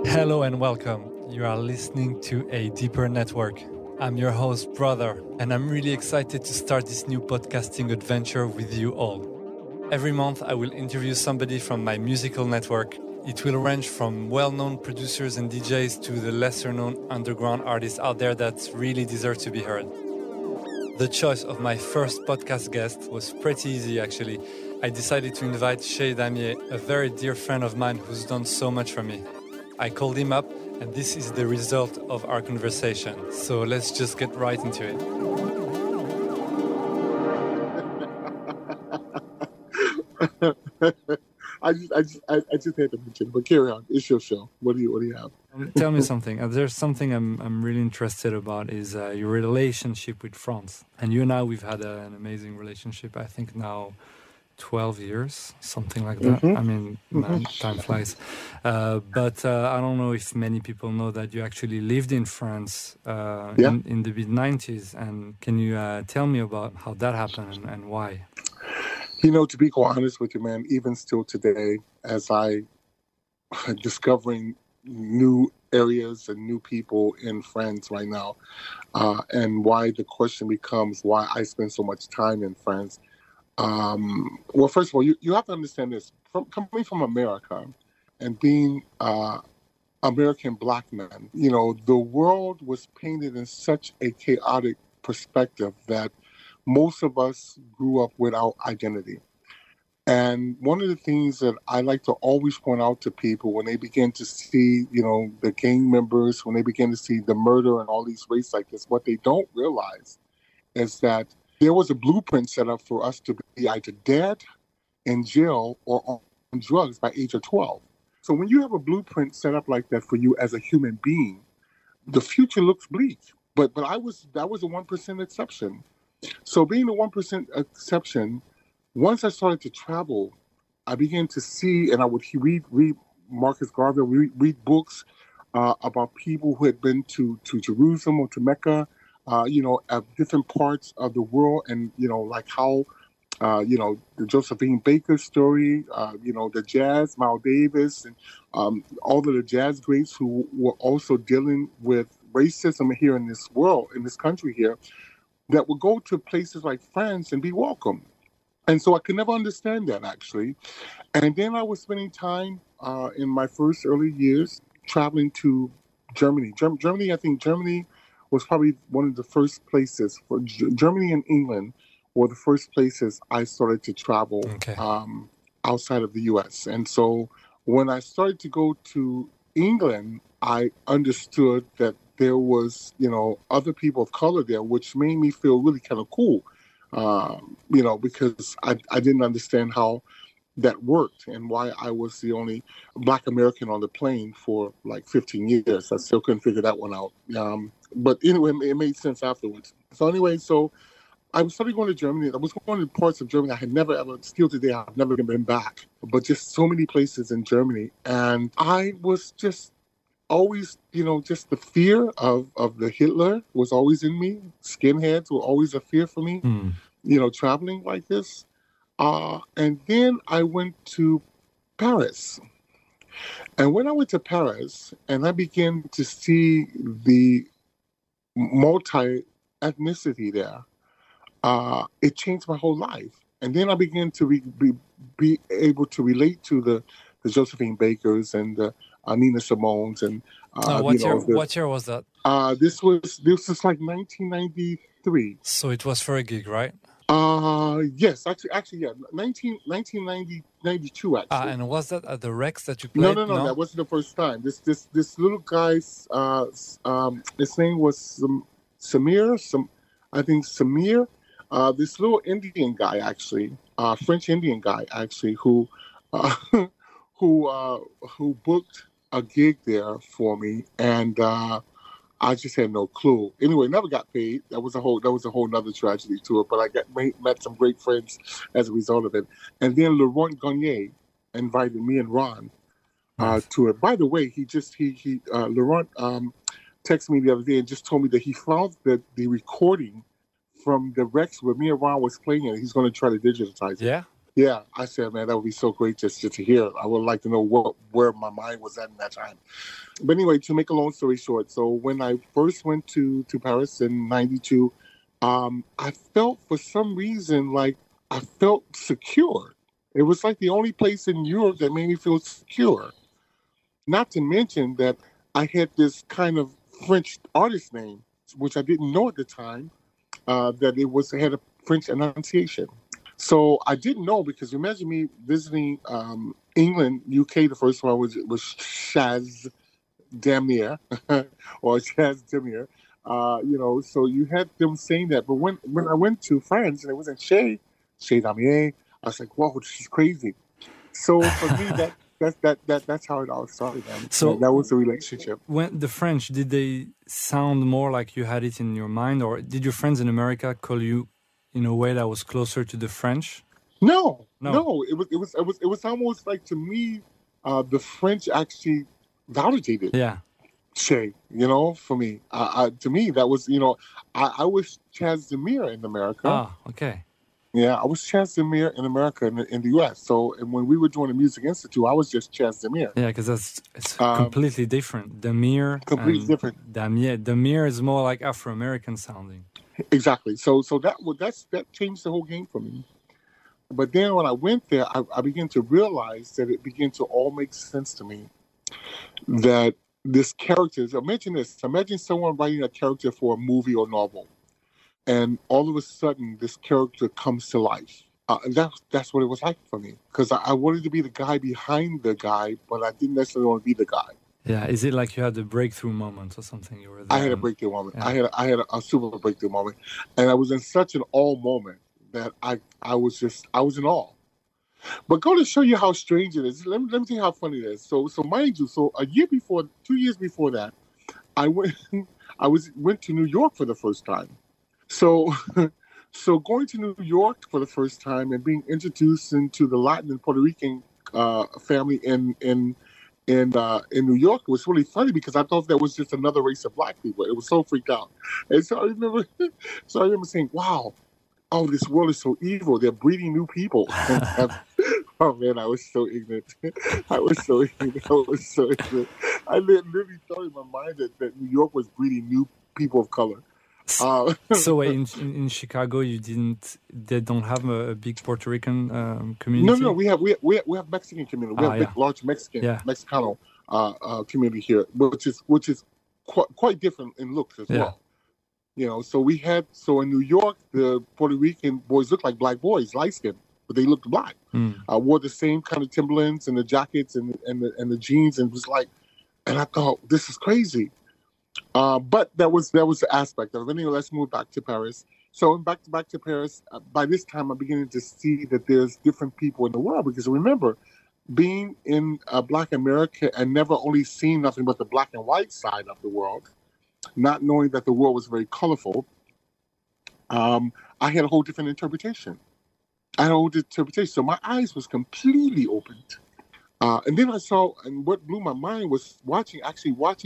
Hello and welcome. You are listening to A Deeper Network. I'm your host, Brawther, and I'm really excited to start this new podcasting adventure with you all. Every month, I will interview somebody from my musical network. It will range from well-known producers and DJs to the lesser-known underground artists out there that really deserve to be heard. The choice of my first podcast guest was pretty easy, actually. I decided to invite Chez Damier, a very dear friend of mine who's done so much for me. I called him up, and this is the result of our conversation. So let's just get right into it. I just had to mention, but carry on. It's your show. What do you have? Tell me something. There's something I'm really interested about is your relationship with France. And you and I, we've had an amazing relationship. I think now 12 years, something like that. I mean, man, time flies. But I don't know if many people know that you actually lived in France in the mid-90s. And can you tell me about how that happened and why? You know, to be quite honest with you, man, even still today, as I discovering new areas and new people in France right now, and why the question becomes why I spend so much time in France. Well, first of all, you have to understand this. Coming from America and being American black men, you know, the world was painted in such a chaotic perspective that most of us grew up without identity. And one of the things that I like to always point out to people when they begin to see, you know, the gang members, when they begin to see the murder and all these race like this, what they don't realize is that there was a blueprint set up for us to be either dead, in jail, or on drugs by age of 12. So when you have a blueprint set up like that for you as a human being, the future looks bleak. But that was a 1% exception. So being the 1% exception, once I started to travel, I began to see, and I would read Marcus Garvey, read books about people who had been to Jerusalem or to Mecca, you know, at different parts of the world, and, you know, like how, you know, the Josephine Baker story, you know, the jazz, Miles Davis, and all of the jazz greats who were also dealing with racism here in this world, in this country here, that would go to places like France and be welcome. And so I could never understand that, actually. And then I was spending time in my first early years traveling to Germany. Germany, I think Germany was probably one of the first places. For Germany and England were the first places I started to travel outside of the U.S. And so when I started to go to England, I understood that there was, you know, other people of color there, which made me feel really kind of cool, you know, because I didn't understand how that worked and why I was the only Black American on the plane for like 15 years. I still couldn't figure that one out. But anyway, it made sense afterwards. So anyway, so I started going to Germany. I was going to parts of Germany I had never ever, still today, I've never been back, but just so many places in Germany. And I was just always, you know, just the fear of the Hitler was always in me. Skinheads were always a fear for me, you know, traveling like this. And then I went to Paris. And when I went to Paris and I began to see the multi-ethnicity there, it changed my whole life. And then I began to be able to relate to the Josephine Bakers and the Nina Simones and what year was that? This was like 1993. So it was for a gig, right? Yes, actually, yeah, 1992 actually. And was that at the Rex that you played? No, that wasn't the first time. This little guy's his name was Samir. This little Indian guy actually, French Indian guy actually, who booked a gig there for me, and I just had no clue. Anyway, never got paid. That was a whole nother tragedy to it. But I met some great friends as a result of it. And then Laurent Garnier invited me and Ron to it. By the way, Laurent texted me the other day and just told me that he found that the recording from the Rex where me and Ron was playing it. He's going to try to digitize it. Yeah. Yeah, I said, man, that would be so great just to hear. I would like to know where my mind was at in that time. But anyway, to make a long story short, so when I first went to Paris in '92, I felt for some reason like I felt secure. It was like the only place in Europe that made me feel secure. Not to mention that I had this kind of French artist name, which I didn't know at the time, that it had a French enunciation. So I didn't know because imagine me visiting England, UK. The first one was Chez Damier or Chez Damier. So you had them saying that. But when I went to France and it was in Chez Damier, I was like, "Whoa, this is crazy." So for me, that's how it all started. Man. So that was the relationship. when the French, did they sound more like you had it in your mind, or did your friends in America call you in a way that was closer to the French? No. It was almost like to me, the French actually validated. Yeah. Shay, for me, to me that was, I was Chez Damier in America. Ah, okay. Yeah, I was Chez Damier in America in the U.S. So, and when we were doing the Music Institute, I was just Chez Damier. Yeah, because it's completely different. Damier, completely different. Damier is more like Afro-American sounding. Exactly. So that changed the whole game for me. But then when I went there, I began to realize that it began to all make sense to me. That this character, imagine someone writing a character for a movie or novel, and all of a sudden this character comes to life. That's what it was like for me, because I wanted to be the guy behind the guy, but I didn't necessarily want to be the guy. Yeah, is it like you had a breakthrough moment or something? You were there. I had a breakthrough moment. Yeah. I had a super breakthrough moment, and I was in such an awe moment that I was in awe. But go to show you how strange it is. Let me tell you how funny it is. So mind you, so 2 years before that, I went to New York for the first time. So going to New York for the first time and being introduced into the Latin and Puerto Rican family in New York was really funny because I thought that was just another race of black people. It was so freaked out, and so I remember saying, "Wow, oh, this world is so evil. They're breeding new people." Oh man, I was so ignorant. I literally thought in my mind that New York was breeding new people of color. So in Chicago, they don't have a big Puerto Rican community? No, we have Mexican community. We have a big, large Mexicano community here, which is quite different in looks as well. So in New York, the Puerto Rican boys look like black boys, light skinned, but they looked black. Wore the same kind of Timberlands and the jackets and the jeans, and was like, and I thought, this is crazy. But that was the aspect of it. Anyway, let's move back to Paris. So back to Paris. By this time, I'm beginning to see that there's different people in the world, because remember, being in Black America and never only seeing nothing but the black and white side of the world, not knowing that the world was very colorful, I had a whole different interpretation. So my eyes was completely opened. And then I saw, and what blew my mind was watching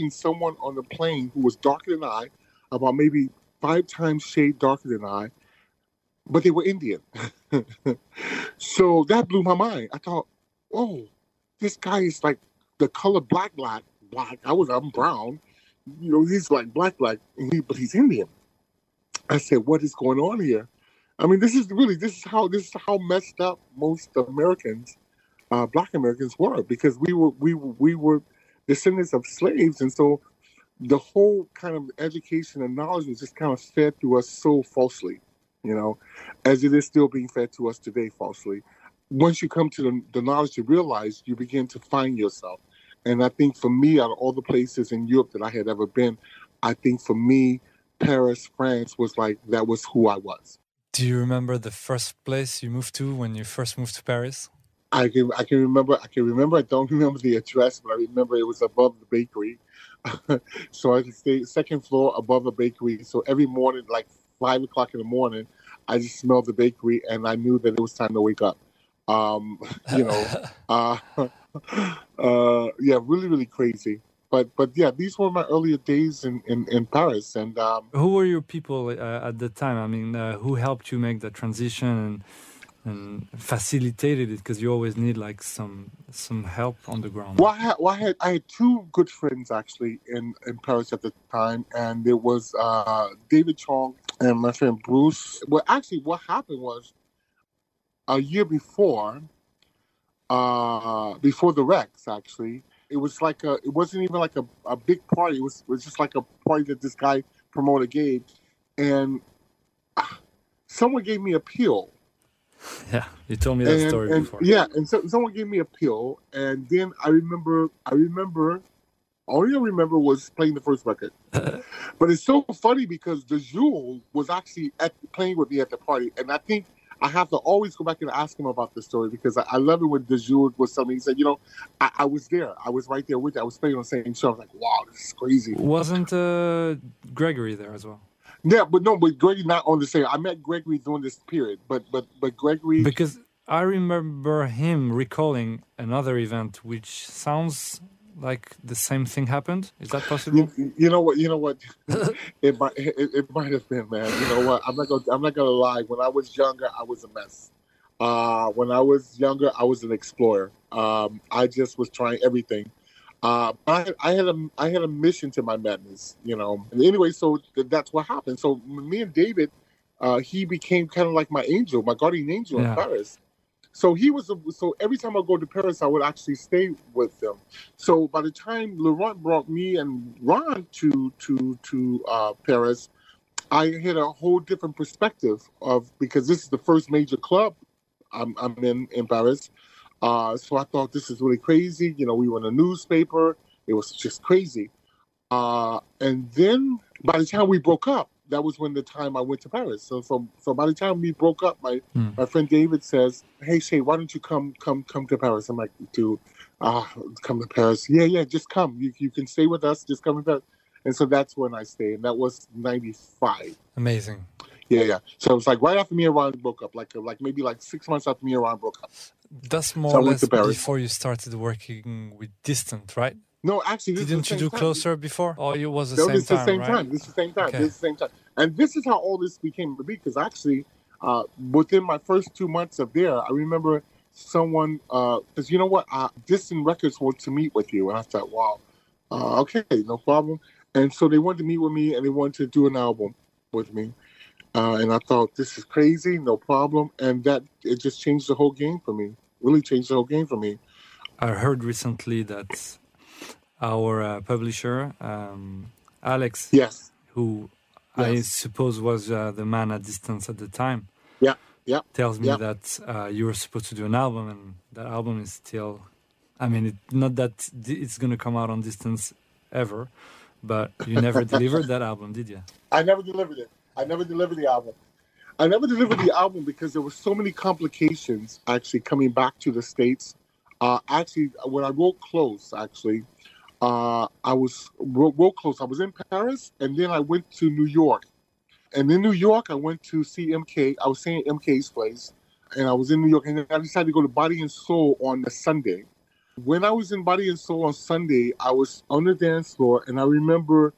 someone on the plane who was darker than I, about maybe 5 times shade darker than I, but they were Indian. So that blew my mind. I thought, oh, this guy is like the color black. I'm brown. He's like black, but he's Indian. I said, what is going on here? I mean, this is how messed up most Americans, Black Americans, were, because we were descendants of slaves, and so the whole kind of education and knowledge was just kind of fed to us so falsely, as it is still being fed to us today falsely. Once you come to the knowledge to realize, you begin to find yourself. And I think for me, out of all the places in Europe that I had ever been, I think for me, Paris, France was that was who I was. Do you remember the first place you moved to when you first moved to Paris? I can remember. I don't remember the address, but I remember it was above the bakery. So I could stay second floor above the bakery. So every morning, like 5 o'clock in the morning, I just smelled the bakery, and I knew that it was time to wake up. Really, really crazy. But yeah, these were my earlier days in Paris. And who were your people at the time? I mean, who helped you make the transition? and facilitated it, because you always need like some help on the ground. Well, I had two good friends actually in Paris at the time, and it was David Chong and my friend Bruce. Well, actually, what happened was a year before the Rex, actually, it wasn't even like a big party. It was just like a party that this guy promoter gave, and someone gave me a pill. Yeah, you told me that story before. Yeah, and so someone gave me a pill, and then I remember, all I remember was playing the first record. But it's so funny because the Jewel was actually playing with me at the party, and I think I have to always go back and ask him about this story because I love it when the Jewel was telling me. He said, I was there. I was right there with you. I was playing on the same show. I was like, wow, this is crazy. Wasn't Gregory there as well? Yeah, but Gregory not on the same. I met Gregory during this period, but Gregory, because I remember him recalling another event which sounds like the same thing happened. Is that possible? You know what? It might have been, man. You know what? I'm not gonna lie. When I was younger, I was a mess. When I was younger, I was an explorer. I just was trying everything. I had a mission to my madness, And anyway, so that's what happened. So me and David, he became kind of like my angel, my guardian angel in Paris. So so every time I go to Paris, I would actually stay with them. So by the time Laurent brought me and Ron to Paris, I had a whole different perspective because this is the first major club I'm in Paris. So I thought this is really crazy. We were in a newspaper. It was just crazy. And then by the time we broke up, that was when the time I went to Paris. So by the time we broke up, my friend David says, "Hey Shay, why don't you come to Paris?" I'm like, "Dude, come to Paris? Yeah, just come. You can stay with us. Just come to Paris." And so that's when I stayed. And that was 95. Amazing. Yeah. So it was like right after me and Ron broke up, like maybe 6 months after me and Ron broke up. That's more or less before you started working with Distant, right? No, actually, didn't you do Closer before? Or it was the same time, right? This is the same time. And this is how all this became to be, because actually, within my first 2 months of there, I remember someone, because you know what, Distant Records wanted to meet with you. And I thought, wow, okay, no problem. And so they wanted to meet with me, and they wanted to do an album with me. And I thought, this is crazy, no problem. And it just changed the whole game for me. Really changed the whole game for me. I heard recently that our publisher, Alex, yes, who I suppose was the man at Distance at the time, tells me that you were supposed to do an album, and that album is still, not that it's going to come out on Distance ever, but you never delivered that album, did you? I never delivered it. I never delivered the album. I never delivered the album because there were so many complications actually coming back to the States. Actually, when I wrote Close, I was wrote Close. I was in Paris, and then I went to New York. And in New York, I went to see MK. I was staying at MK's place, and I was in New York. And then I decided to go to Body and Soul on the Sunday. When I was in Body and Soul on Sunday, I was on the dance floor, and I remember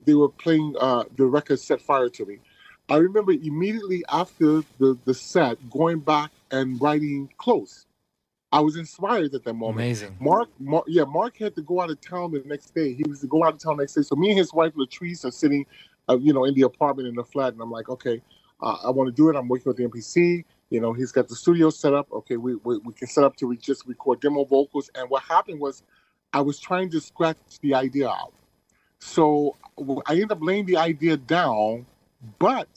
they were playing the record Set Fire to Me. I remember immediately after the set going back and writing Close. I was inspired at that moment. Amazing. Mark had to go out of town the next day. He was to go out of town the next day. So me and his wife Latrice are sitting, in the apartment in the flat, and I'm like, okay, I want to do it. I'm working with the MPC. He's got the studio set up. Okay, we can set up to just record demo vocals. And what happened was, I was trying to scratch the idea out. So I ended up laying the idea down, but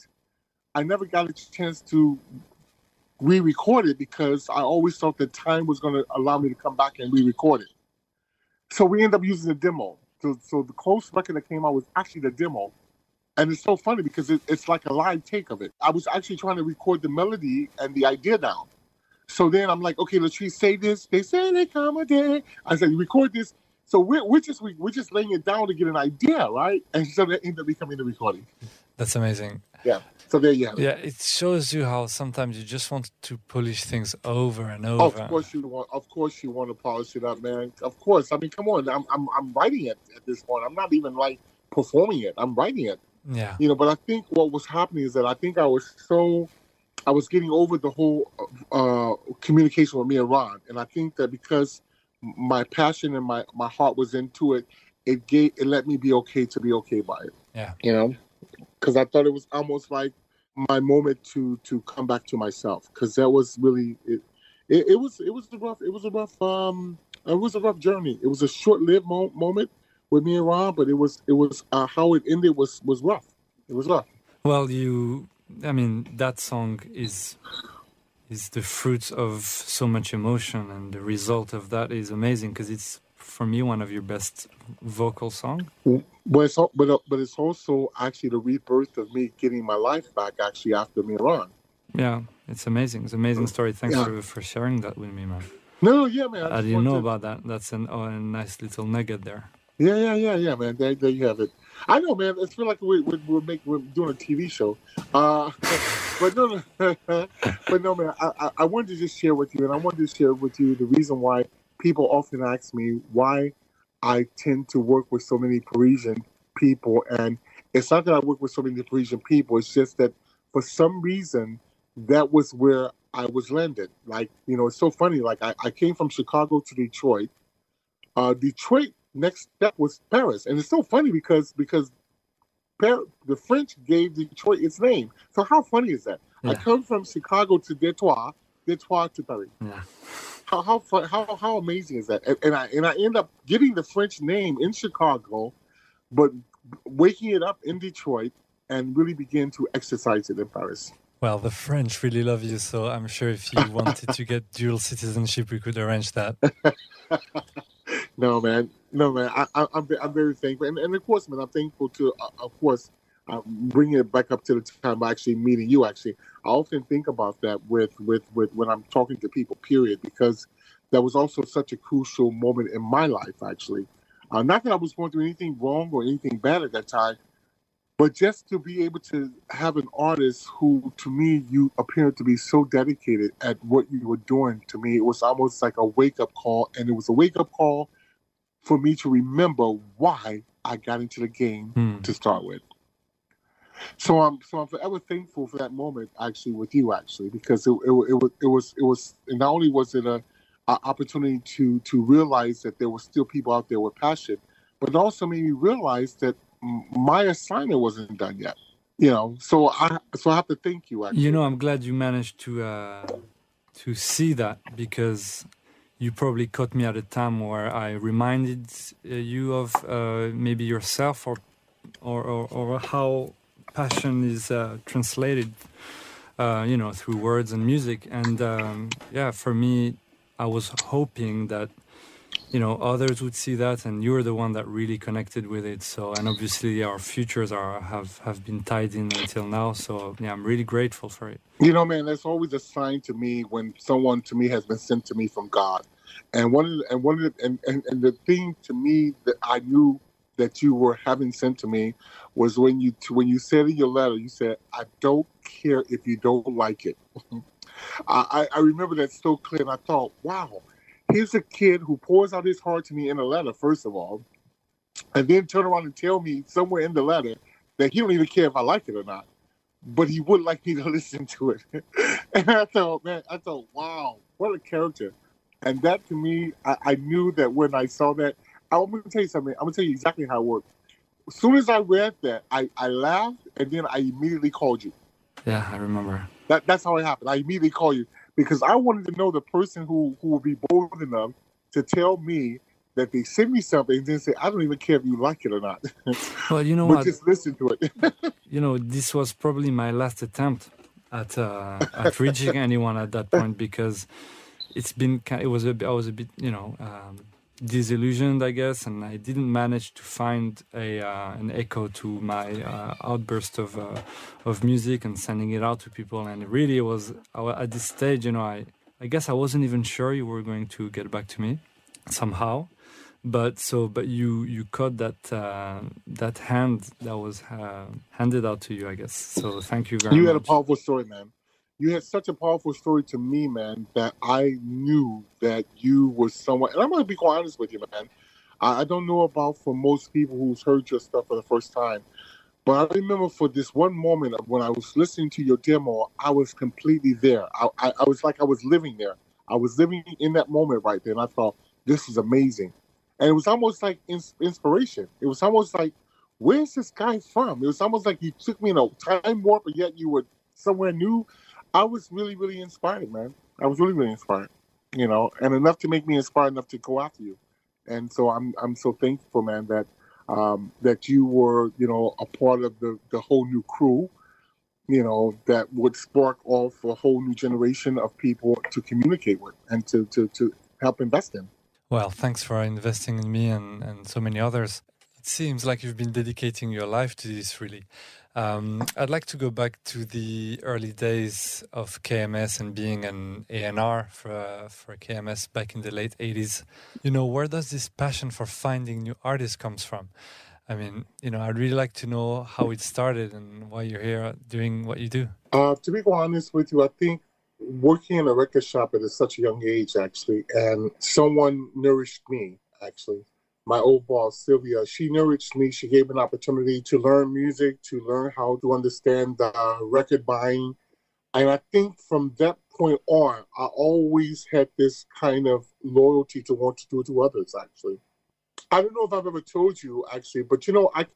I never got a chance to re-record it because I always thought that time was going to allow me to come back and re-record it. So we ended up using the demo. So the Close record that came out was actually the demo. And it's so funny because it's like a live take of it. I was actually trying to record the melody and the idea down. So then I'm like, okay, Latrice, say this. They say they come a day. I said, record this. So we're just laying it down to get an idea, right? And so that ended up becoming the recording. That's amazing. Yeah. So there you have it. Yeah, it shows you how sometimes you just want to polish things over and over. Of course you want to polish it up, man. Of course. I mean, come on. I'm writing it at this point. I'm not even like performing it. I'm writing it. Yeah. But I think what was happening is that I think I was so I was getting over the whole communication with Miranda, and I think that because my passion and my heart was into it, it let me be okay to be okay by it. Yeah. You know, because I thought it was almost like my moment to come back to myself, because that was really it. It was a rough journey. It was a short-lived moment with me and Ron, but it was how it ended was rough. It was rough. Well, I mean, that song is the fruit of so much emotion, and the result of that is amazing, because it's, for me, one of your best vocal songs. But it's also actually the rebirth of me getting my life back, actually, after me and Ron. Yeah, it's amazing. It's an amazing story. Thanks for sharing that with me, man. No, yeah, man. I didn't know about that. That's a nice little nugget there. Yeah, man. There you have it. I know, man. It's feel like we're doing a TV show. But no, but no, man. I wanted to just share with you, and I wanted to share with you the reason why people often ask me why I tend to work with so many Parisian people, and it's not that I work with so many Parisian people. It's just that for some reason that was where I was landed. Like, it's so funny. Like I came from Chicago to Detroit. Detroit, next step was Paris, and it's so funny because the French gave Detroit its name. So how funny is that? Yeah. I come from Chicago to Detroit to Paris. Yeah. How amazing is that? And I end up getting the French name in Chicago, but waking it up in Detroit and really begin to exercise it in Paris. Well, the French really love you, so I'm sure if you wanted to get dual citizenship, we could arrange that. No, man. I'm very thankful, and of course, man, I'm thankful to, of course, bringing it back up to the time of actually meeting you. Actually, I often think about that with when I'm talking to people. Period, because that was also such a crucial moment in my life. Actually, not that I was going through anything wrong or anything bad at that time, but just to be able to have an artist who, to me, you appeared to be so dedicated at what you were doing. To me, it was almost like a wake-up call, and it was a wake-up call for me to remember why I got into the game to start with. So I'm forever thankful for that moment, actually, with you, actually, because it was and not only was it a opportunity to realize that there were still people out there with passion, but it also made me realize that my assignment wasn't done yet. So I have to thank you, actually. I'm glad you managed to see that, because you probably caught me at a time where I reminded you of maybe yourself or how passion is translated, through words and music. And for me, I was hoping that others would see that, and you're the one that really connected with it. So, and obviously our futures have been tied in until now. So yeah, I'm really grateful for it. Man, that's always a sign to me when someone to me has been sent to me from God. And the thing to me that I knew that you were having sent to me was when you said in your letter, you said, "I don't care if you don't like it." I remember that so clear, and I thought, wow. Here's a kid who pours out his heart to me in a letter, first of all, and then turn around and tell me somewhere in the letter that he don't even care if I like it or not, but he would like me to listen to it. And I thought, wow, what a character. And that to me, I knew that when I saw that, I'm going to tell you something. I'm going to tell you exactly how it worked. As soon as I read that, I laughed, and then I immediately called you. Yeah, I remember. That's how it happened. I immediately called you. Because I wanted to know the person who would be bold enough to tell me that they sent me something and then say, "I don't even care if you like it or not." Well, you know but what? Just listen to it. This was probably my last attempt at reaching anyone at that point, because I was a bit disillusioned, I guess, and I didn't manage to find an echo to my outburst of music and sending it out to people. And really, it was at this stage, I guess I wasn't even sure you were going to get back to me somehow. But you caught that hand that was handed out to you, I guess. So thank you very much. You had a powerful story, man. You had such a powerful story to me, man, that I knew that you were someone, and I'm going to be quite honest with you, man. I don't know about for most people who's heard your stuff for the first time, But I remember for this one moment of when I was listening to your demo, I was completely there. I was like I was living there. I was living in that moment right there. And I thought, this is amazing. And it was almost like inspiration. It was almost like, where's this guy from? It was almost like you took me in a time warp, but yet you were somewhere new. I was really, really inspired, man. I was really, really inspired, and enough to make me inspired enough to go after you. And so I'm so thankful, man, that you were, a part of the whole new crew, that would spark off a whole new generation of people to communicate with and to help invest in. Well, thanks for investing in me and so many others. It seems like you've been dedicating your life to this, really. I'd like to go back to the early days of KMS and being an A&R for KMS back in the late 80s. Where does this passion for finding new artists comes from? I mean, I'd really like to know how it started and why you're here doing what you do. To be quite honest with you, I think working in a record shop at such a young age, actually, and someone nourished me, actually. My old boss, Sylvia, she nourished me. She gave me an opportunity to learn music, to learn how to understand record buying. And I think from that point on, I always had this kind of loyalty to want to do it to others, actually. I don't know if I've ever told you, actually, but,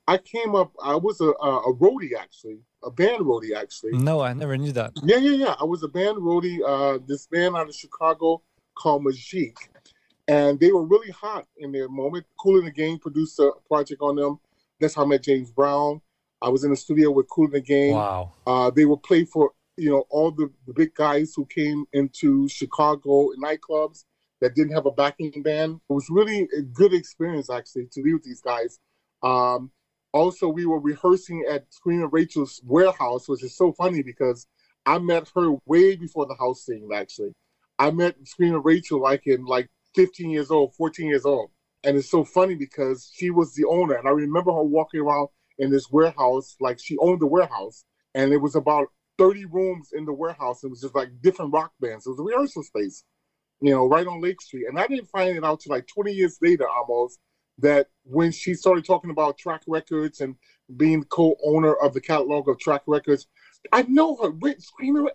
I came up, I was a roadie, actually, a band roadie, actually. No, I never knew that. Yeah. I was a band roadie, this band out of Chicago called Majik. And they were really hot in their moment. Kool and the Gang produced a project on them. That's how I met James Brown. I was in the studio with Kool and the Gang. Wow. They would play for, all the big guys who came into Chicago nightclubs that didn't have a backing band. It was really a good experience, actually, to be with these guys. Also, we were rehearsing at Screaming Rachel's warehouse, which is so funny because I met her way before the house scene, actually. I met Screaming Rachel in 15 years old, 14 years old. And it's so funny because she was the owner. And I remember her walking around in this warehouse, like she owned the warehouse. And it was about 30 rooms in the warehouse. It was just like different rock bands. It was a rehearsal space, right on Lake Street. And I didn't find it out till 20 years later almost, that when she started talking about Track Records and being co-owner of the catalog of Track Records, I know her.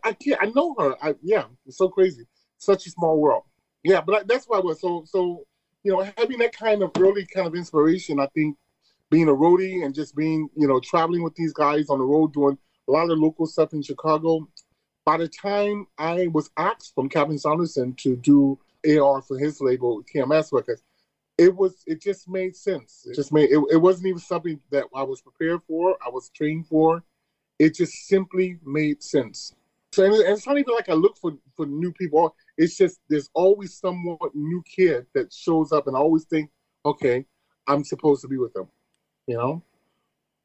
I know her. It's so crazy. Such a small world. Yeah, but that's why I was so having that kind of early kind of inspiration. I think being a roadie and just being traveling with these guys on the road doing a lot of local stuff in Chicago. By the time I was asked from Calvin Saunderson to do AR for his label KMS Records, it just made sense. It wasn't even something that I was prepared for. I was trained for. It just simply made sense. So and it's not even like I look for new people. It's just there's always somewhat new kid that shows up, and I always think, okay, I'm supposed to be with them,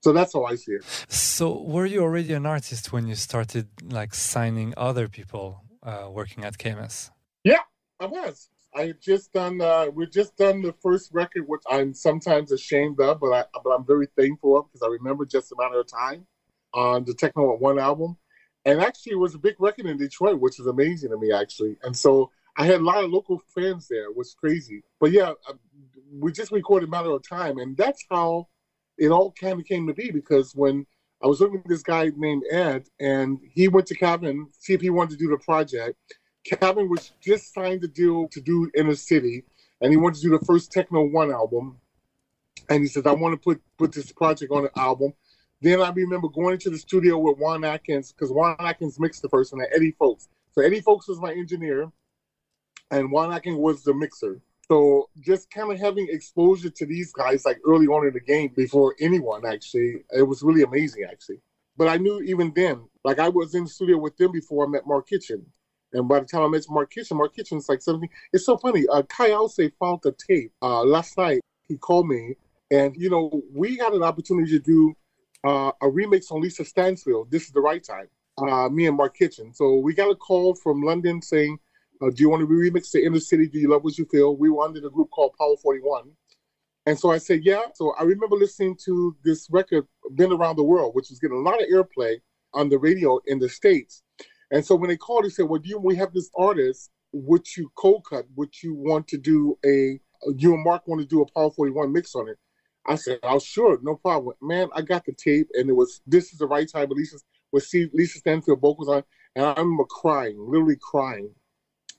So that's how I see it. So were you already an artist when you started signing other people working at KMS? Yeah, I was. I had just done. We just done the first record, which I'm sometimes ashamed of, but I'm very thankful of because I remember just a matter of time on the Techno One album. And actually, it was a big record in Detroit, which is amazing to me, actually. And so I had a lot of local fans there. It was crazy. But yeah, we just recorded a matter of time. And that's how it all kind of came to be, because when I was looking at this guy named Ed, and he went to Calvin, see if he wanted to do the project. Calvin was just signed the deal to do Inner City, and he wanted to do the first Techno One album. And he said, I want to put this project on the album. Then I remember going into the studio with Juan Atkins, because Juan Atkins mixed the first one, and Eddie Folks. So Eddie Folks was my engineer, and Juan Atkins was the mixer. So just kind of having exposure to these guys early on in the game before anyone, actually, it was really amazing, actually. But I knew even then, I was in the studio with them before I met Mark Kitchen. And by the time I met Mark Kitchen's 17. It's so funny. Kai Alce found the tape last night. He called me, and, we had an opportunity to do a remix on Lisa Stansfield, This Is the Right Time, me and Mark Kitchen. So we got a call from London saying, do you want to remix the Inner City, Do You Love What You Feel? We were under the group called Power 41. And so I said, yeah. So I remember listening to this record, Been Around the World, which was getting a lot of airplay on the radio in the States. And so when they called, they said, well, we have this artist, would you cold cut? Would you want to do you and Mark want to do a Power 41 mix on it? I said, "Oh, sure, no problem." Man, I got the tape, and it was "This Is the Right Time." Lisa Stanfield vocals on, and I remember crying, literally crying,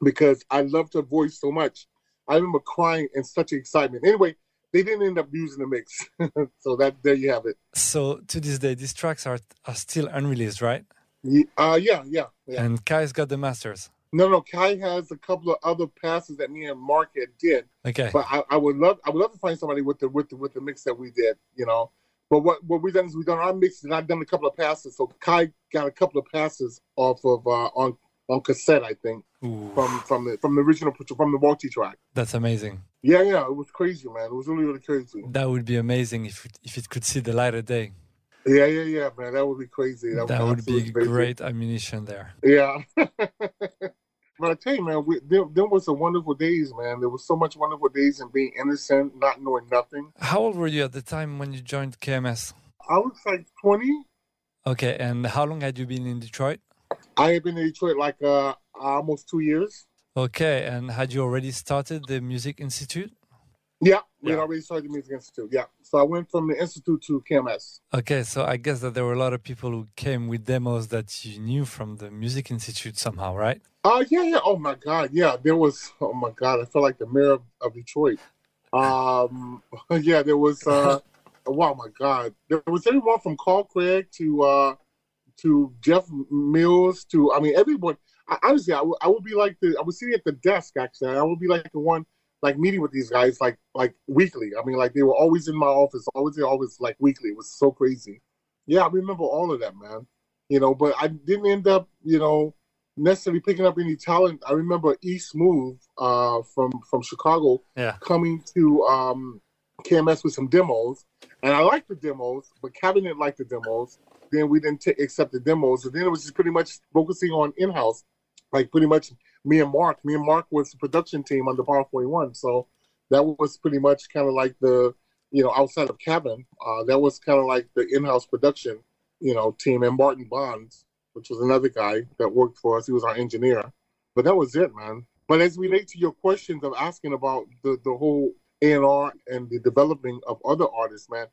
because I loved her voice so much. I remember crying in such excitement. Anyway, they didn't end up using the mix, so there you have it. So to this day, these tracks are still unreleased, right? Yeah. And Kai's got the masters. No. Kai has a couple of other passes that me and Mark did. Okay. But I would love to find somebody with the mix that we did, you know. But what we've done is we've done our mixes, and I've done a couple of passes. So Kai got a couple of passes off of on cassette, I think, from the original, from the multi-track. That's amazing. Yeah, it was crazy, man. It was really crazy. That would be amazing if it could see the light of day. Yeah, man. That would be crazy. That would be great ammunition there. Yeah. But I tell you, man, there was a wonderful days, man. There was so much wonderful days in being innocent, not knowing nothing. How old were you at the time when you joined KMS? I was like 20. Okay, and how long had you been in Detroit? I had been in Detroit like almost 2 years. Okay, and had you already started the Music Institute? Yeah, we had already started the Music Institute, yeah. So I went from the Institute to KMS. Okay, so I guess that there were a lot of people who came with demos that you knew from the Music Institute somehow, right? Yeah. Oh, my God, yeah. There was, oh, my God, I felt like the mayor of Detroit. Yeah, there was, wow, my God. There was everyone from Carl Craig to Jeff Mills to, I mean, everyone. Honestly, I would be like I was sitting at the desk, actually. I would be like the one, like meeting with these guys like weekly. I mean, like they were always in my office, always like weekly. It was so crazy. Yeah, I remember all of that, man. You know, but I didn't end up, you know, necessarily picking up any talent. I remember East Move from Chicago coming to KMS with some demos, and I liked the demos, but Kevin didn't like the demos. Then we didn't accept the demos, and then it was just pretty much focusing on in-house, like pretty much me and Mark. Me and Mark was the production team under Power 41, so that was pretty much kind of like the, you know, outside of Kevin, that was kind of like the in-house production, you know, team. And Martin Bonds, which was another guy that worked for us, he was our engineer. But that was it, man. But as relate to your questions of asking about the whole A&R and the developing of other artists, man,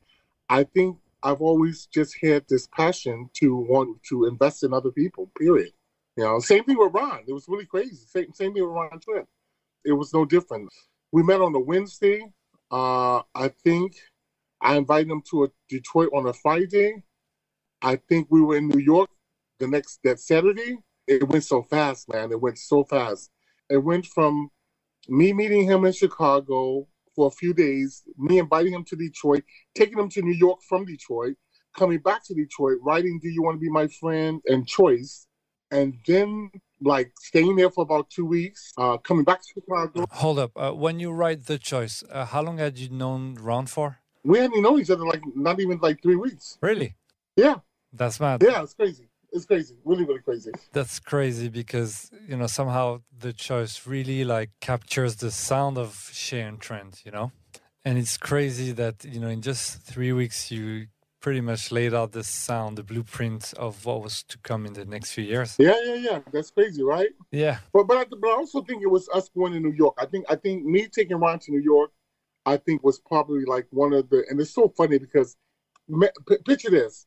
I think I've always just had this passion to want to invest in other people, period. You know, same thing with Ron. It was really crazy. Same thing with Ron Trent. It was no different. We met on a Wednesday. I think I invited him to Detroit on a Friday. I think we were in New York that Saturday. It went so fast, man. It went so fast. It went from me meeting him in Chicago for a few days, me inviting him to Detroit, taking him to New York from Detroit, coming back to Detroit, writing "Do You Want to Be My Friend" and "Choice," and then like staying there for about 2 weeks, coming back to Chicago. Hold up. When you write "The Choice," how long had you known Ron for? We hadn't known each other like not even like 3 weeks. Really? Yeah. That's mad. Yeah, it's crazy. It's crazy. Really, really crazy. That's crazy because, you know, somehow The Choice really like captures the sound of Chez and Trent, you know? And it's crazy that, you know, in just 3 weeks, you pretty much laid out the sound, the blueprint of what was to come in the next few years. Yeah. That's crazy, right? Yeah. But I also think it was us going to New York. I think me taking Ron to New York, I think was probably like one of the, and it's so funny because picture this.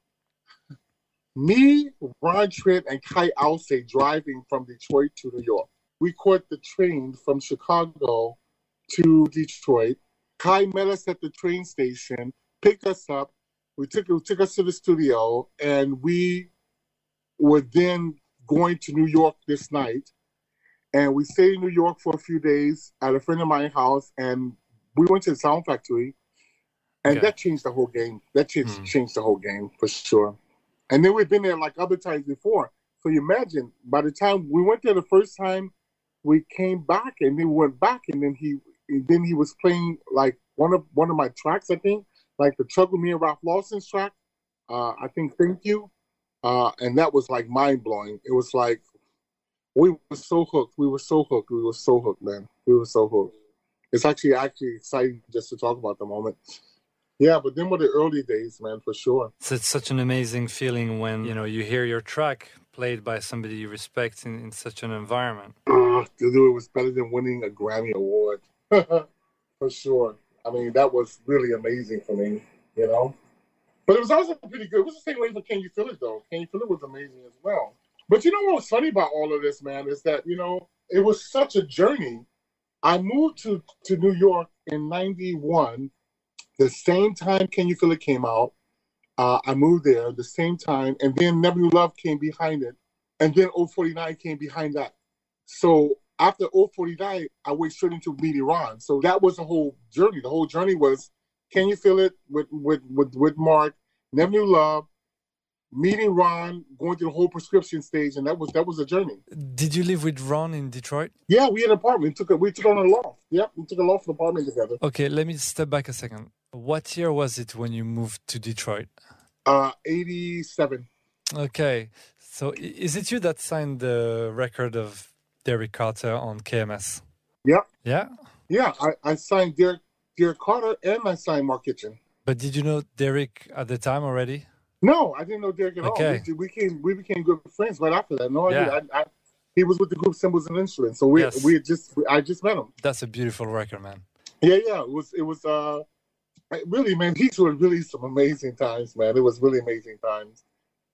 Me, Ron Trent, and Kai Alce driving from Detroit to New York. We caught the train from Chicago to Detroit. Kai met us at the train station, picked us up. We took us to the studio, and we were then going to New York this night. And we stayed in New York for a few days at a friend of mine's house, and we went to the Sound Factory. And that changed the whole game. That changed the whole game for sure. And then we've been there like other times before. So you imagine, by the time we went there the first time, we came back and then we went back, and then he was playing like one of my tracks, I think, like the Trouble Me and Ralph Lawson's track. I think Thank You. And that was like mind blowing. It was like we were so hooked. We were so hooked, man. We were so hooked. It's actually exciting just to talk about the moment. Yeah, but then were the early days, man, for sure. So it's such an amazing feeling when, you know, you hear your track played by somebody you respect in such an environment. Dude, it was better than winning a Grammy Award. For sure. I mean, that was really amazing for me, you know. But it was also pretty good. It was the same way for Can You Feel It, though. Can You Feel It was amazing as well. But you know what was funny about all of this, man, is that, you know, it was such a journey. I moved to New York in 91, the same time Can You Feel It came out. I moved there the same time, and then Never Knew Love came behind it, and then 049 came behind that. So after 049, I went straight into meeting Ron. So that was the whole journey. The whole journey was Can You Feel It with Mark, Never Knew Love, meeting Ron, going through the whole prescription stage, and that was a journey. Did you live with Ron in Detroit? Yeah, we had an apartment. We took on a loft. Yeah, we took a loft apartment together. Okay, let me step back a second. What year was it when you moved to Detroit? 87. Okay, so is it you that signed the record of Derek Carter on KMS? Yeah. Yeah? Yeah, I signed Derek Carter and I signed Mark Kitchen. But did you know Derek at the time already? No, I didn't know Derek at all. We became good friends right after that. No idea. He was with the group Symbols and Instruments, so I just met him. That's a beautiful record, man. Yeah. It was really, man. These were really some amazing times, man. It was really amazing times.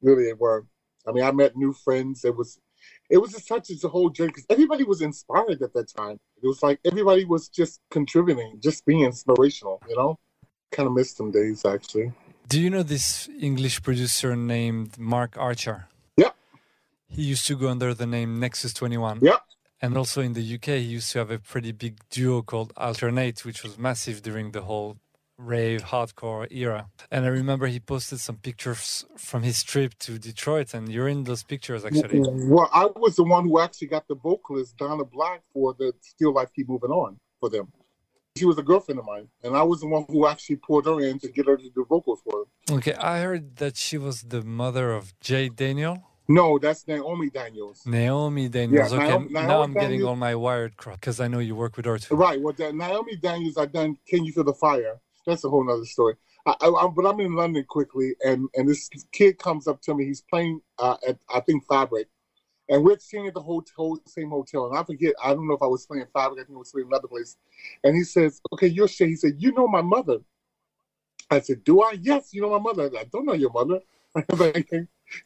Really, it were. I mean, I met new friends. It was just such a whole journey because everybody was inspired at that time. It was like everybody was just contributing, just being inspirational. You know, kind of missed them days actually. Do you know this English producer named Mark Archer? Yeah. He used to go under the name Nexus 21. Yeah. And also in the UK, he used to have a pretty big duo called Alternate, which was massive during the whole rave, hardcore era. And I remember he posted some pictures from his trip to Detroit, and you're in those pictures, actually. Well, I was the one who actually got the vocalist, Donna Black, for the Still Life Keep Moving On for them. She was a girlfriend of mine, and I was the one who actually poured her in to get her to do vocals for them. Okay, I heard that she was the mother of Jay Daniel. No, that's Naomi Daniels. Naomi Daniels. Yeah, okay, now I'm getting all my wired cross because I know you work with her too. Right. Well, Naomi Daniels, I done Can You Feel the Fire? That's a whole nother story. But I'm in London quickly, and this kid comes up to me. He's playing at, I think, Fabric. And we're staying at the same hotel. And I forget, I don't know if I was playing Fabric. I think I was playing another place. And he says, okay, you're Shay. He said, you know my mother. I said, do I? Yes, you know my mother. I don't know your mother. I was like,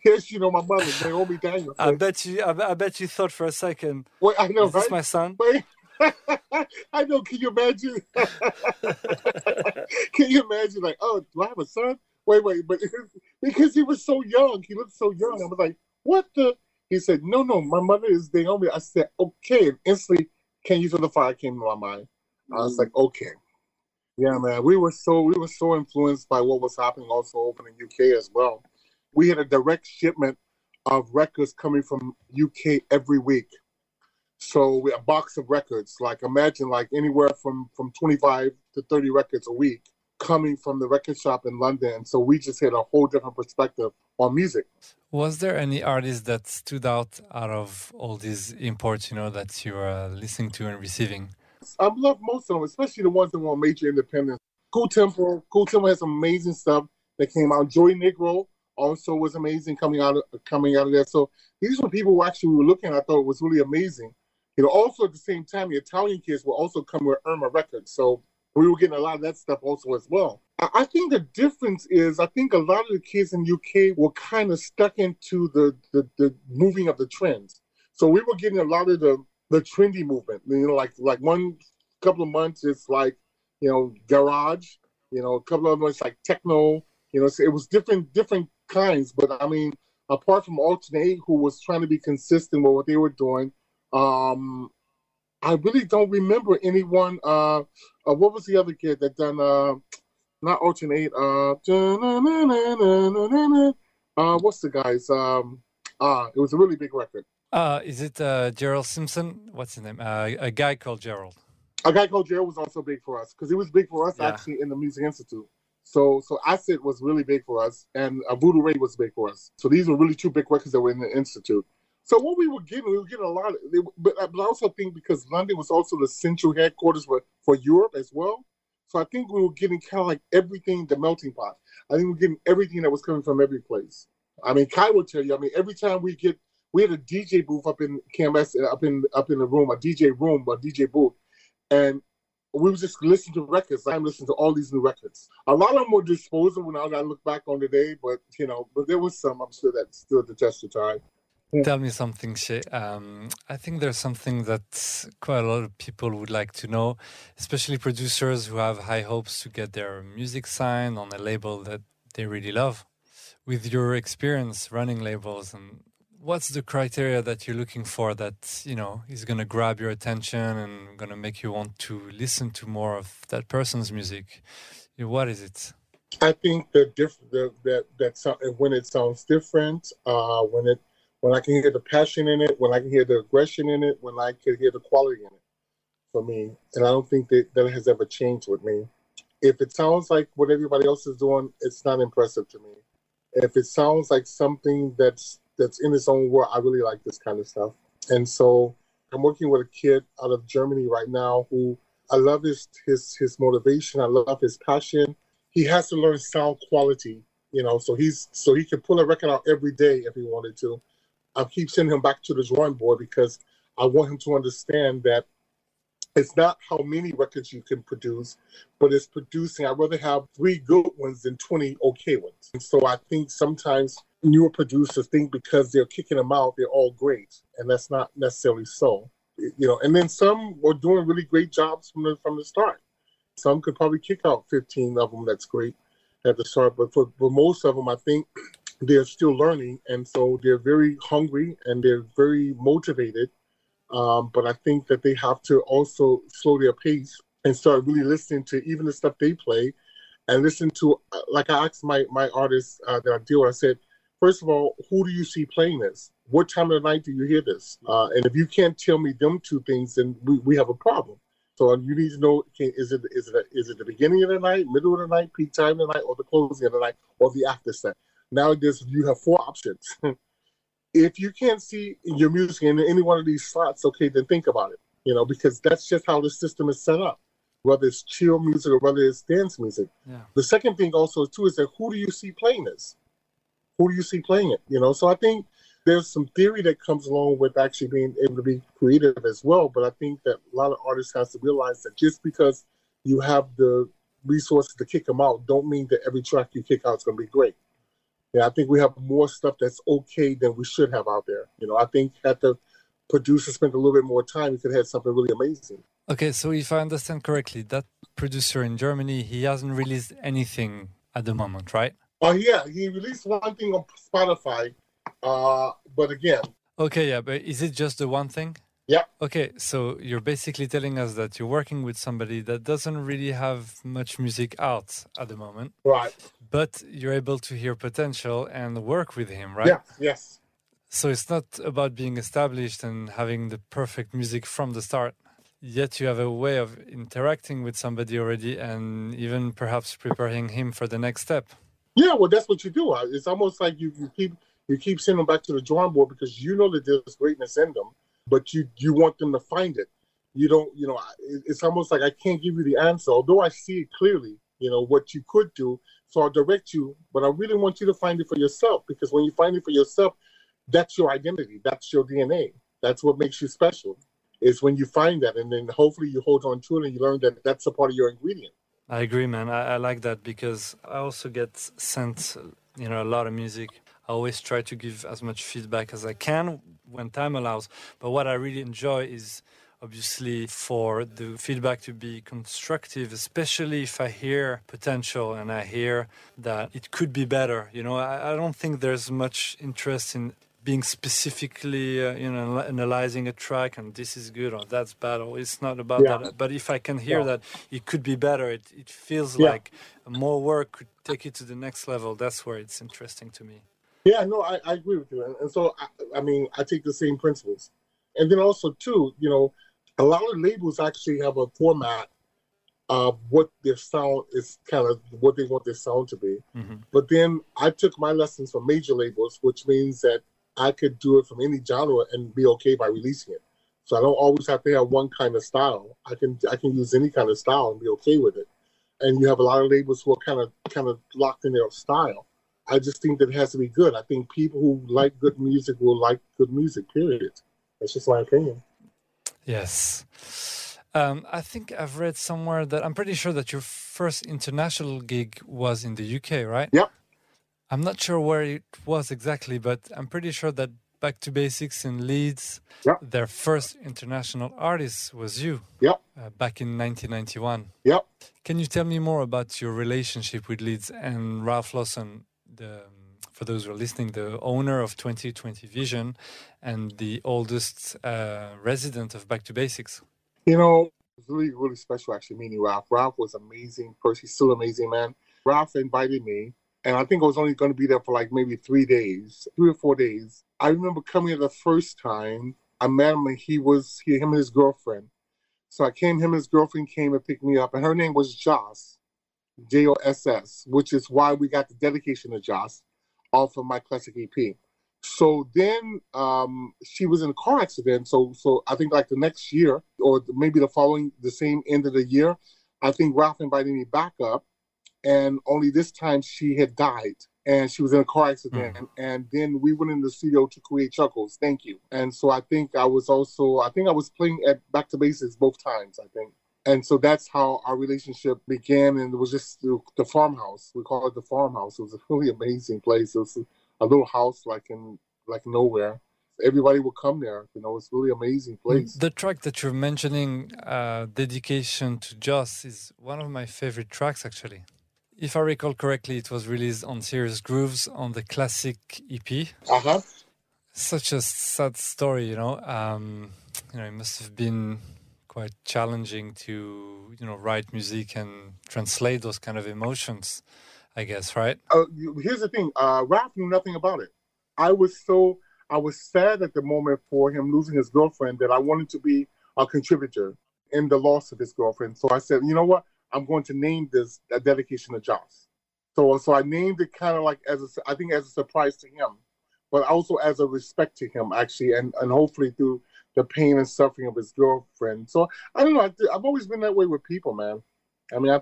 yes, you know my mother, Naomi Daniels. I bet you thought for a second, wait, I know, is this my son? Wait. I know, can you imagine? Can you imagine, like, oh, do I have a son? Wait, but because he was so young. He looked so young. I was like, what the? He said, no, my mother is Naomi. I said, okay. And instantly, Can You Feel the Fire came to my mind. I was like, okay. Yeah, man. We were so influenced by what was happening also over in the UK as well. We had a direct shipment of records coming from UK every week. So we a box of records, like imagine like anywhere from 25 to 30 records a week coming from the record shop in London. So we just had a whole different perspective on music. Was there any artist that stood out of all these imports, that you were listening to and receiving? I love most of them, especially the ones that were major independents. Cool Tempo has some amazing stuff that came out. Joy Negro also was amazing coming out of there. So these were people who actually we were looking at. I thought it was really amazing. Also at the same time, the Italian kids were also coming with Irma Records. So we were getting a lot of that stuff also as well. I think the difference is, I think a lot of the kids in UK were kind of stuck into the moving of the trends. So we were getting a lot of the trendy movement. Like one couple of months, it's like, garage. A couple of months like techno. So it was different kinds. But I mean, apart from Alternate, who was trying to be consistent with what they were doing, I really don't remember anyone. What was the other kid that done? Not Alternate. What's the guy's? It was a really big record. Is it Gerald Simpson? What's his name? A guy called Gerald. A guy called Gerald was also big for us because it was big for us actually in the Music Institute. So Acid was really big for us, and Voodoo Ray was big for us. So these were really two big records that were in the Institute. So what we were getting a lot of, but I also think because London was also the central headquarters for Europe as well. So I think we were getting kind of like everything, the melting pot. I think we were getting everything that was coming from every place. I mean, Kai will tell you, every time we had a DJ booth up in KMS, up in the room, a DJ booth. And we would just listen to records. I'm listening to all these new records. A lot of them were disposable now that I look back on today, but there was some, I'm sure, that stood the test of time. Tell me something, Chez. I think there's something that quite a lot of people would like to know, especially producers who have high hopes to get their music signed on a label that they really love. With your experience running labels, and what's the criteria that you're looking for that, is going to grab your attention and going to make you want to listen to more of that person's music? What is it? I think when it sounds different, when I can hear the passion in it, when I can hear the aggression in it, when I can hear the quality in it, for me. And I don't think that has ever changed with me. If it sounds like what everybody else is doing, it's not impressive to me. If it sounds like something that's in its own world, I really like this kind of stuff. And so I'm working with a kid out of Germany right now who I love his motivation. I love his passion. He has to learn sound quality, so he can pull a record out every day if he wanted to. I keep sending him back to the drawing board because I want him to understand that it's not how many records you can produce, but it's producing. I'd rather have 3 good ones than 20 okay ones. And so I think sometimes newer producers think because they're kicking them out, they're all great. And that's not necessarily so. And then some were doing really great jobs from the start. Some could probably kick out 15 of them. That's great at the start. But for most of them, I think they're still learning. And so they're very hungry and they're very motivated. But I think that they have to also slow their pace and start really listening to even the stuff they play and listen to, like I asked my artists that I deal with, I said, first of all, who do you see playing this? What time of the night do you hear this? And if you can't tell me them 2 things, then we have a problem. So you need to know, is it the beginning of the night, middle of the night, peak time of the night, or the closing of the night, or the after set? Nowadays, you have 4 options. If you can't see your music in any one of these slots, okay, then think about it, because that's just how the system is set up, whether it's chill music or whether it's dance music. Yeah. The second thing also, too, is that who do you see playing this? Who do you see playing it? So I think there's some theory that comes along with actually being able to be creative as well. But I think that a lot of artists have to realize that just because you have the resources to kick them out, don't mean that every track you kick out is going to be great. Yeah, I think we have more stuff that's okay than we should have out there. I think had the producer spent a little bit more time, he could have had something really amazing. Okay, so if I understand correctly, that producer in Germany, he hasn't released anything at the moment, right? Oh, yeah, he released one thing on Spotify, but again... Okay, yeah, but is it just the one thing? Yeah. Okay, so you're basically telling us that you're working with somebody that doesn't really have much music out at the moment. Right. But you're able to hear potential and work with him, right? Yeah, yes. So it's not about being established and having the perfect music from the start. Yet you have a way of interacting with somebody already and even perhaps preparing him for the next step. Yeah, well, that's what you do. It's almost like you keep sending them back to the drawing board because you know that there's greatness in them, but you want them to find it. You don't, it's almost like I can't give you the answer, although I see it clearly, what you could do. So I'll direct you, but I really want you to find it for yourself, because when you find it for yourself, that's your identity. That's your DNA. That's what makes you special, is when you find that. And then hopefully you hold on to it and you learn that that's a part of your ingredient. I agree, man. I like that because I also get sent, a lot of music. I always try to give as much feedback as I can when time allows. But what I really enjoy is obviously for the feedback to be constructive, especially if I hear potential and I hear that it could be better. I don't think there's much interest in being specifically, analyzing a track and this is good or that's bad, or it's not about that. But if I can hear that it could be better, it feels like more work could take it to the next level. That's where it's interesting to me. Yeah, no, I agree with you. And so, I take the same principles. And then also, too, a lot of labels actually have a format of what their sound is, kind of what they want their sound to be. Mm-hmm. But then I took my lessons from major labels, which means that I could do it from any genre and be okay by releasing it. So I don't always have to have one kind of style. I can use any kind of style and be okay with it. And you have a lot of labels who are kind of locked in their style. I just think that it has to be good. I think people who like good music will like good music, period. That's just my opinion. Yes. I think I've read somewhere that I'm pretty sure that your first international gig was in the UK, right? Yep. I'm not sure where it was exactly, but I'm pretty sure that Back to Basics in Leeds, Yep. their first international artist was you. Yep. Back in 1991. Yep. Can you tell me more about your relationship with Leeds and Ralph Lawson, for those who are listening, the owner of 2020 Vision and the oldest resident of Back to Basics? You know, it's really, really special actually meeting Ralph. Ralph was an amazing person. He's still an amazing man. Ralph invited me, and I think I was only going to be there for like maybe 3 or 4 days. I remember coming here the first time. I met him, and him and his girlfriend. So him and his girlfriend came and picked me up, and her name was Joss, Joss, which is why we got the dedication of Joss off of my classic EP. So then she was in a car accident. So I think like the next year, or maybe the same end of the year, I think Ralph invited me back up. And only this time she had died. And she was in a car accident. And then we went in the studio to create Chuckles. Thank you. And so I think I was playing at Back to Basics both times, I think. And so that's how our relationship began. And it was just the farmhouse. We call it the farmhouse. It was a really amazing place. It was a little house like nowhere. Everybody would come there. You know, it's a really amazing place. The track that you're mentioning, Dedication to Joss, is one of my favorite tracks, actually. If I recall correctly, it was released on Serious Grooves on the classic EP. Uh-huh. Such a sad story, you know. It must have been quite challenging to, write music and translate those kind of emotions, I guess, right? Here's the thing. Ralph knew nothing about it. I was sad at the moment for him losing his girlfriend that I wanted to be a contributor in the loss of his girlfriend. So I said, you know what? I'm going to name this a dedication to Joss. So I named it kind of like as a surprise to him, but also as a respect to him, actually, and hopefully through the pain and suffering of his girlfriend. So I don't know. I've always been that way with people, man. I mean, I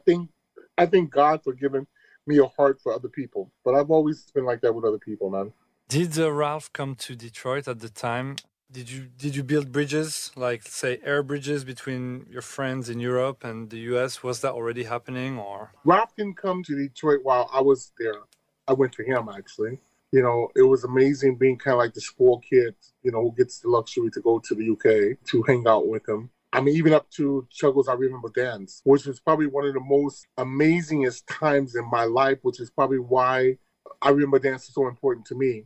think God for giving me a heart for other people, but I've always been like that with other people, man. Did Ralph come to Detroit at the time? Did you build bridges, like say air bridges between your friends in Europe and the US? Was that already happening, or? Ralph didn't come to Detroit while I was there. I went to him, actually. You know, it was amazing being kind of like the spoiled kid, who gets the luxury to go to the UK to hang out with him. I mean, even up to Chuggles, I Remember Dance, which was probably one of the most amazingest times in my life, which is probably why I Remember Dance is so important to me.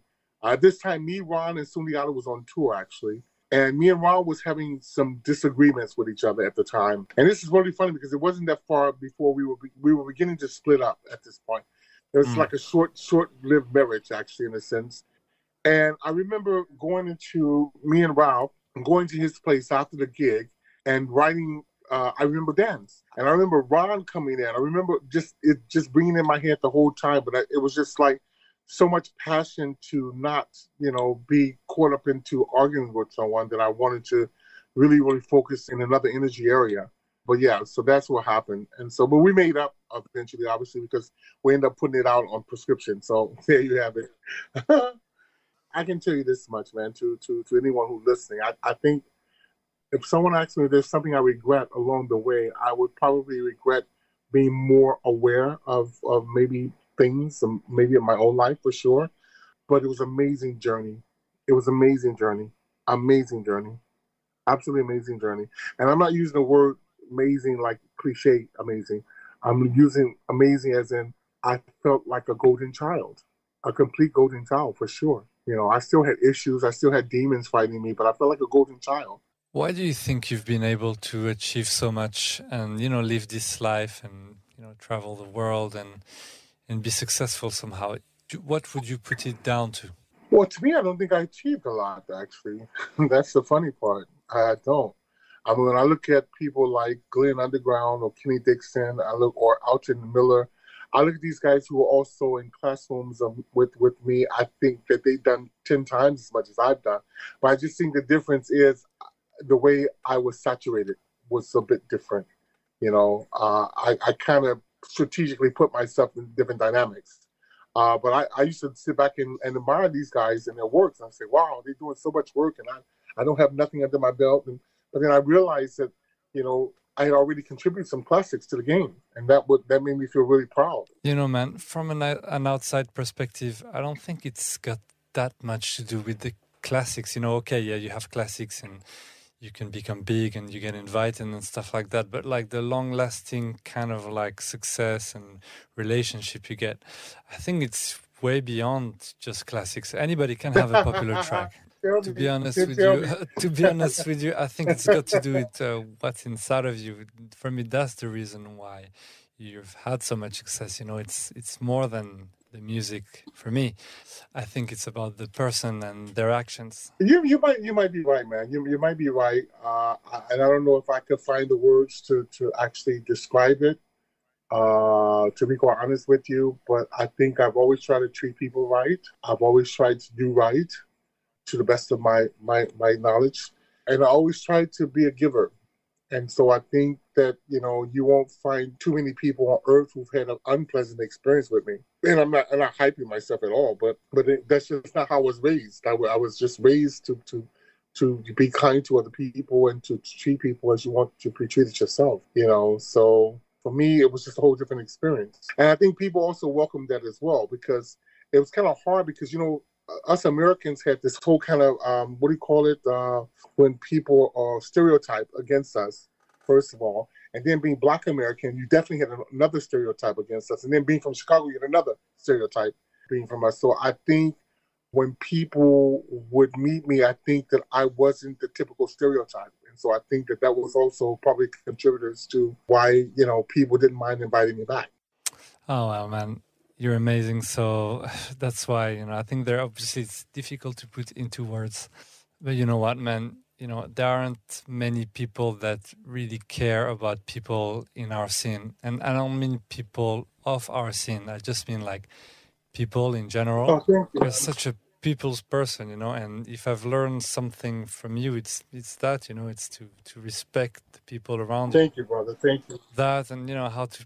This time, me, Ron, and Sundiata was on tour, actually. And me and Ron was having some disagreements with each other at the time. And this is really funny because it wasn't that far before we were beginning to split up at this point. It was like a short-lived marriage, actually, in a sense. And I remember me and Ralph, going to his place after the gig and writing I Remember Dance. And I remember Ron coming in. I remember just bringing in my head the whole time. But it was just like, so much passion to not, be caught up into arguing with someone that I wanted to really, really focus in another energy area. But yeah, so that's what happened. And so, but we made up eventually, obviously, because we ended up putting it out on prescription. So there you have it. I can tell you this much, man, to anyone who's listening. I think if someone asks me if there's something I regret along the way, I would probably regret being more aware of maybe things, maybe in my own life for sure, but it was an amazing journey. It was an amazing journey, absolutely amazing journey. And I'm not using the word amazing like cliche amazing. I'm using amazing as in I felt like a golden child, a complete golden child for sure. I still had issues, I still had demons fighting me, but I felt like a golden child. Why do you think you've been able to achieve so much and live this life and travel the world and be successful somehow? What would you put it down to? Well, to me, I don't think I achieved a lot, actually. That's the funny part. I don't. I mean, when I look at people like Glenn Underground or Kenny Dixon, or Alton Miller, I look at these guys who are also in classrooms with me. I think that they've done 10 times as much as I've done. But I just think the difference is the way I was saturated was a bit different. I kind of strategically put myself in different dynamics. But I used to sit back and admire these guys and their works. And I say, wow, they're doing so much work and I don't have nothing under my belt. But then I realized that I had already contributed some classics to the game, and that made me feel really proud. Man, from an outside perspective, I don't think it's got that much to do with the classics. Okay, yeah, you have classics and you can become big and you get invited and stuff like that. But like the long-lasting kind of like success and relationship you get, I think it's way beyond just classics. Anybody can have a popular track. To be honest with you, I think it's got to do with what's inside of you. For me, that's the reason why you've had so much success. It's more than the music for me. I think it's about the person and their actions. You might be right, man. You might be right. And I don't know if I could find the words to actually describe it. To be quite honest with you, but I think I've always tried to treat people right. I've always tried to do right to the best of my knowledge. And I always try to be a giver. And so I think that, you won't find too many people on earth who've had an unpleasant experience with me. And I'm not hyping myself at all, but that's just not how I was raised. I was just raised to be kind to other people and to treat people as you want to be treated yourself, So for me, it was just a whole different experience. And I think people also welcomed that as well, because it was kind of hard because, us Americans had this whole kind of, when people are stereotype against us, first of all. And then being Black American, you definitely had another stereotype against us. And then being from Chicago, you had another stereotype being from us. So I think when people would meet me, I think that I wasn't the typical stereotype. And so I think that was also probably contributors to why, people didn't mind inviting me back. Oh, wow, man. You're amazing. So that's why, I think obviously it's difficult to put into words. But you know what, man? There aren't many people that really care about people in our scene. And I don't mean people of our scene. I just mean like people in general. Oh, thank you. You're such a people's person, and if I've learned something from you, it's that, it's to respect the people around you. Thank you, brother. Thank you. That and, how to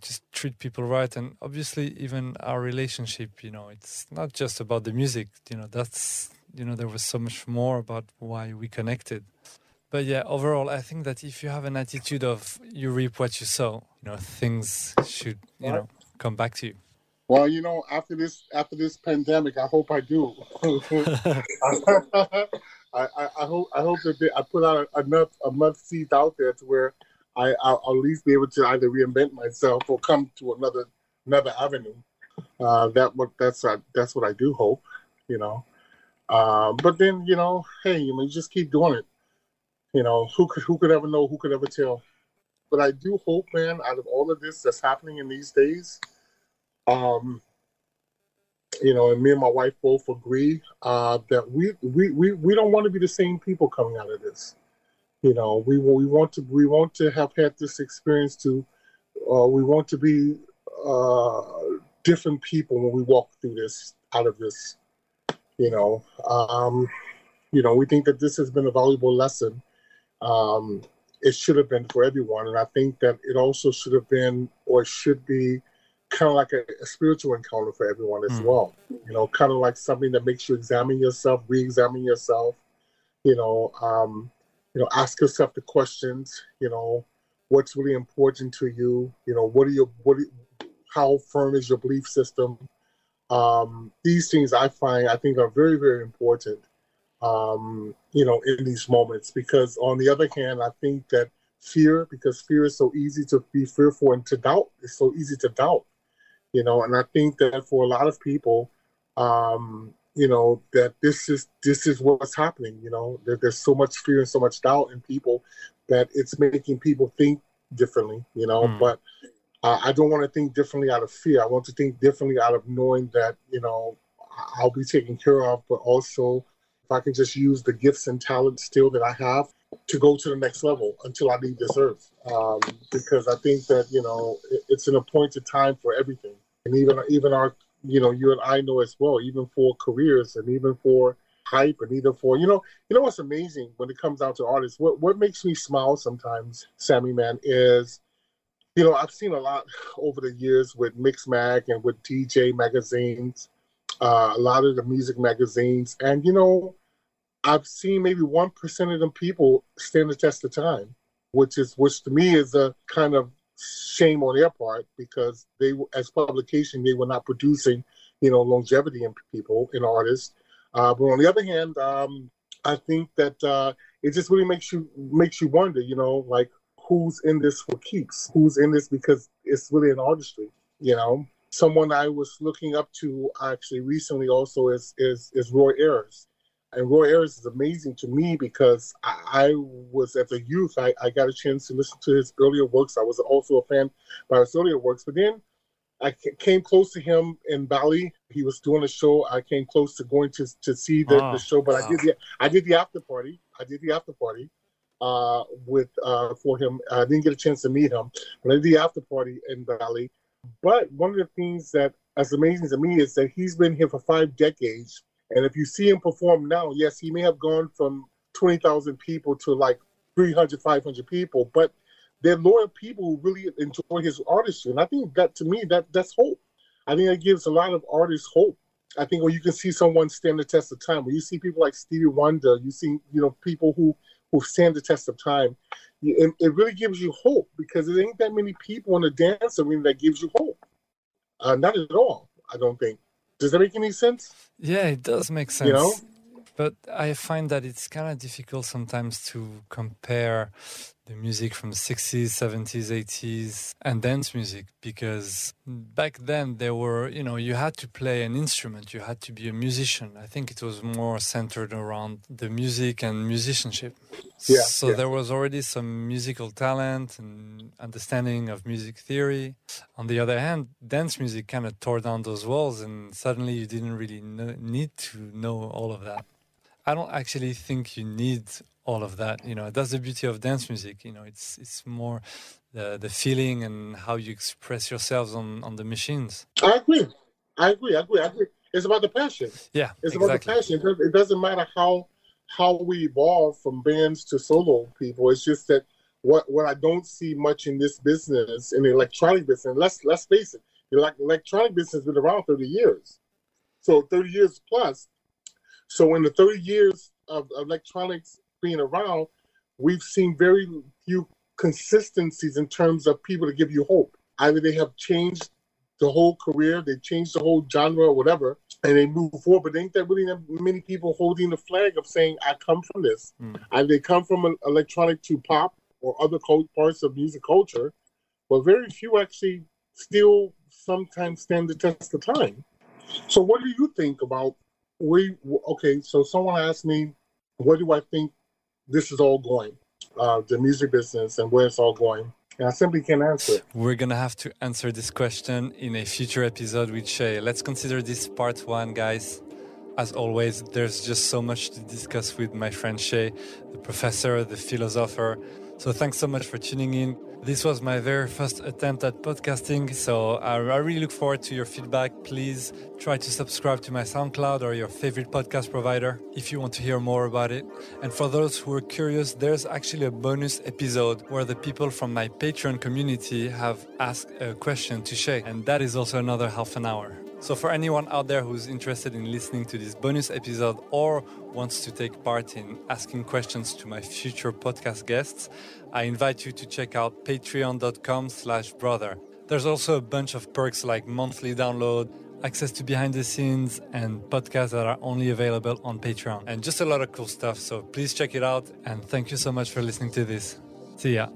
just treat people right. And obviously even our relationship, it's not just about the music, that's, there was so much more about why we connected. But yeah, overall, I think that if you have an attitude of you reap what you sow, things should, come back to you. Well, after this pandemic, I hope I do. I hope that I put out enough seeds out there to where I'll at least be able to either reinvent myself or come to another avenue. That's what I do hope, But then, hey, you just keep doing it. Who could ever know? Who could ever tell? But I do hope, man, out of all of this that's happening in these days, and me and my wife both agree that we don't want to be the same people coming out of this. We want to have had this experience we want to be different people when we walk through this, out of this. We think that this has been a valuable lesson. It should have been for everyone, and I think that it also should have been, or should be, kind of like a spiritual encounter for everyone as well. Kind of like something that makes you examine yourself, re-examine yourself. Ask yourself the questions. What's really important to you? How firm is your belief system? These things I think are very, very important. In these moments, because on the other hand, I think that because fear is so easy to be fearful and to doubt. It's so easy to doubt. And I think that for a lot of people, that this is what's happening. There's so much fear and so much doubt in people that it's making people think differently. But I don't want to think differently out of fear. I want to think differently out of knowing that I'll be taken care of, but also if I can just use the gifts and talents still that I have to go to the next level until I leave this earth. Because I think that, it's an appointed time for everything. And even our, you and I know as well, even for careers and even for hype and even for, what's amazing when it comes down to artists, what makes me smile sometimes, Sammy, man, is, I've seen a lot over the years with Mix Mag and with DJ magazines, a lot of the music magazines. And, I've seen maybe 1% of them people stand the test of time. which to me is a kind of shame on their part, because they, as publication, they were not producing, longevity in people, in artists. But on the other hand, I think that it just really makes you wonder, like, who's in this for keeps? Who's in this because it's really an artistry, Someone I was looking up to actually recently also is Roy Ayers. And Roy Ayers is amazing to me because I was, as a youth, I got a chance to listen to his earlier works. I was also a fan by his earlier works. But then I came close to him in Bali. He was doing a show. I came close to going to see the show, but I did the after party. For him. I didn't get a chance to meet him, but I did the after party in Bali. But one of the things that is amazing to me is that he's been here for 5 decades. And if you see him perform now, yes, he may have gone from 20,000 people to like 300, 500 people, but they're loyal people who really enjoy his artistry. And I think that, to me, that's hope. I think that gives a lot of artists hope. I think when you can see someone stand the test of time, when you see people like Stevie Wonder, you see, people who stand the test of time, it really gives you hope, because there ain't that many people in the dance arena that gives you hope. Not at all, I don't think. Does that make any sense? Yeah, it does make sense. But I find that it's kind of difficult sometimes to compare the music from the 60s, 70s, 80s and dance music, because back then there were, you had to play an instrument, you had to be a musician. I think it was more centered around the music and musicianship. So there was already some musical talent and understanding of music theory. On the other hand, dance music kind of tore down those walls, and suddenly you didn't really need to know all of that. I don't actually think you need all of that. That's the beauty of dance music. It's more the feeling and how you express yourselves on the machines. I agree. It's about the passion. Yeah, it's about the passion. It doesn't matter how we evolve from bands to solo people. It's just that what I don't see much in this business, in the electronic business. Let's face it, the electronic business has been around 30 years, so 30 years plus. So in the 30 years of electronics being around, we've seen very few consistencies in terms of people to give you hope. Either they have changed the whole career, they changed the whole genre or whatever, and they move forward. But ain't that really many people holding the flag of saying, I come from this. Either they come from electronic to pop or other parts of music culture, but very few actually still sometimes stand the test of time. So what do you think about so someone asked me, where do I think this is all going, the music business, and where it's all going? And I simply can't answer it. We're going to have to answer this question in a future episode with Chez. Let's consider this part 1, guys. As always, there's just so much to discuss with my friend Chez, the professor, the philosopher. So thanks so much for tuning in. This was my very first attempt at podcasting, so I really look forward to your feedback. Please try to subscribe to my SoundCloud or your favorite podcast provider if you want to hear more about it. And for those who are curious, there's actually a bonus episode where the people from my Patreon community have asked a question to Chez, and that is also another half an hour. So for anyone out there who's interested in listening to this bonus episode or wants to take part in asking questions to my future podcast guests, I invite you to check out patreon.com/Brawther. There's also a bunch of perks like monthly download, access to behind the scenes, and podcasts that are only available on Patreon. And just a lot of cool stuff. So please check it out. And thank you so much for listening to this. See ya.